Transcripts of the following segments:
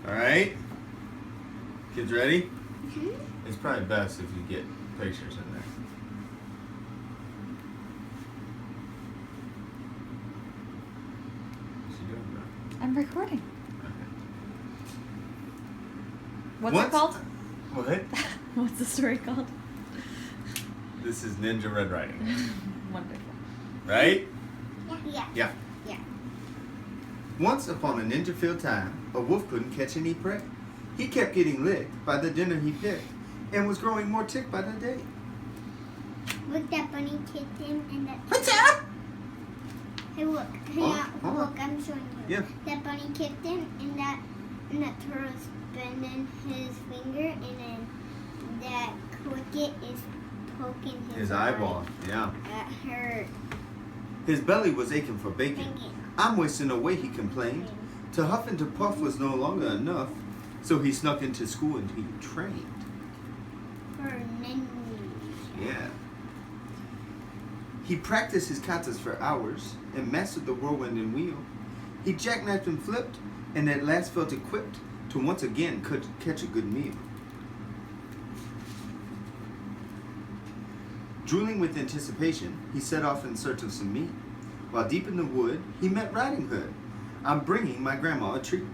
Alright? Kids ready? Mm-hmm. It's probably best if you get pictures in there. What's she doing, bro? I'm recording. Okay. What's it called? What? What's the story called? This is Ninja Red Riding Hood. Wonderful. Right? Yeah. Yeah. Yeah. Once upon a ninja-filled time, a wolf couldn't catch any prey. He kept getting licked by the dinner he picked, and was growing more ticked by the day. Look, that bunny kicked him and that... What's up? Hey, look. Look, I'm showing you. Yeah. That bunny kicked him and that turtle's bending his finger and then that cricket is poking his eyeball. Yeah. That hurt. His belly was aching for bacon. Thinking. I'm wasting away, he complained. To huff and to puff was no longer enough, so he snuck into school and he trained. For ninja. Yeah. He practiced his katas for hours and mastered the whirlwind and wheel. He jackknifed and flipped, and at last felt equipped to once again catch a good meal. Drooling with anticipation, he set off in search of some meat. While deep in the wood, he met Riding Hood. I'm bringing my grandma a treat.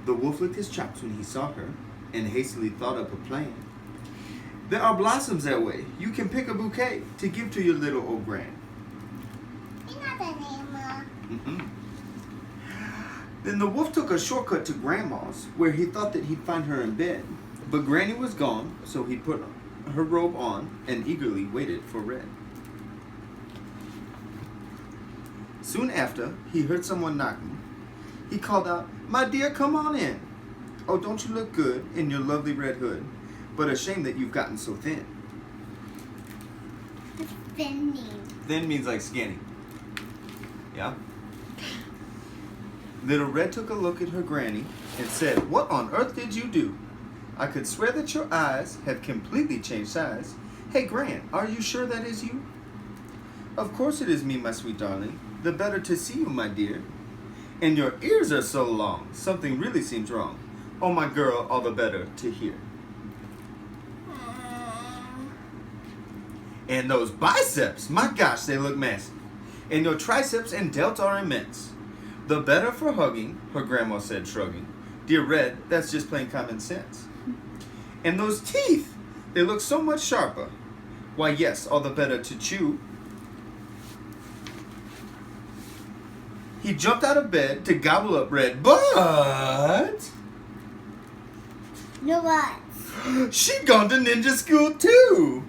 The wolf licked his chops when he saw her, and hastily thought up a plan. There are blossoms that way. You can pick a bouquet to give to your little old gran. You're not an animal. Mm-mm. Then the wolf took a shortcut to Grandma's, where he thought that he'd find her in bed. But Granny was gone, so he put her robe on and eagerly waited for Red. Soon after, he heard someone knocking. He called out, "My dear, come on in. Oh, don't you look good in your lovely red hood, but a shame that you've gotten so thin." What's thin mean? Thin means like skinny. Yeah? Little Red took a look at her granny and said, "What on earth did you do? I could swear that your eyes have completely changed size. Hey, Gran, are you sure that is you?" "Of course it is me, my sweet darling. The better to see you, my dear. And your ears are so long. Something really seems wrong. Oh, my girl, all the better to hear. And those biceps, my gosh, they look massive. And your triceps and delts are immense. The better for hugging," her grandma said, shrugging. "Dear Red, that's just plain common sense. And those teeth, they look so much sharper. Why, yes, all the better to chew." He jumped out of bed to gobble up Red, but No buts. she'd gone to ninja school too.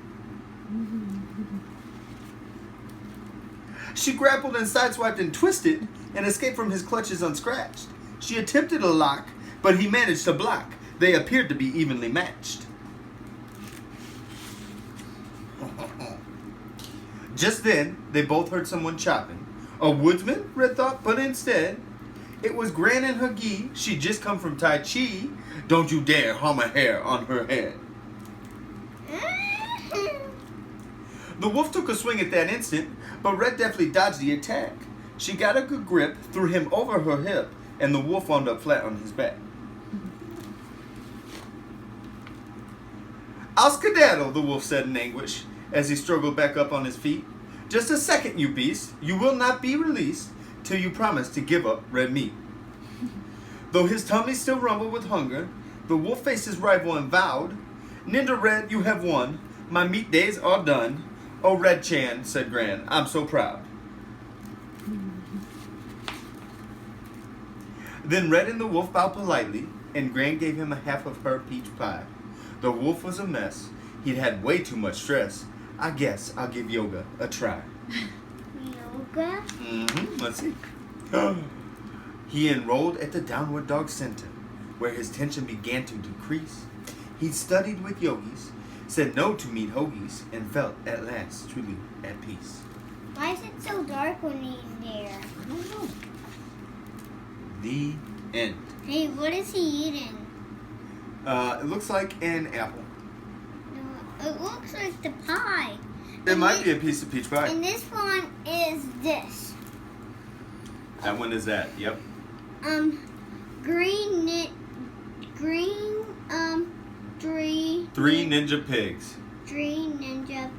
She grappled and sideswiped and twisted and escaped from his clutches unscratched. She attempted a lock, but he managed to block. They appeared to be evenly matched. Just then, they both heard someone chopping. A woodsman, Red thought, but instead, it was Gran and her gi. She'd just come from Tai Chi. Don't you dare harm a hair on her head. The wolf took a swing at that instant, but Red deftly dodged the attack. She got a good grip, threw him over her hip, and the wolf wound up flat on his back. "I'll skedaddle," the wolf said in anguish, as he struggled back up on his feet. "Just a second, you beast. You will not be released till you promise to give up red meat." Though his tummy still rumbled with hunger, the wolf faced his rival and vowed, "Ninja Red, you have won. My meat days are done. Oh, Red Chan," said Gran, "I'm so proud." Then Red and the wolf bowed politely, and Gran gave him a half of her peach pie. The wolf was a mess. He'd had way too much stress. I guess I'll give yoga a try. Yoga? Let's see. He enrolled at the Downward Dog Center, where his tension began to decrease. He studied with yogis, said no to meat hoagies, and felt at last truly at peace. Why is it so dark when he's there? I don't know. The end. Hey, what is he eating? It looks like an apple. No, it looks like the pie. It might be a piece of peach pie. And this one is this. That one is that, yep. Green Three ninja pigs. 3 ninja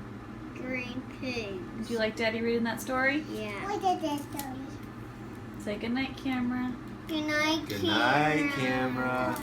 green pigs. Would you like Daddy reading that story? Yeah. What is this story? Say goodnight, camera. Good night, Good night, camera.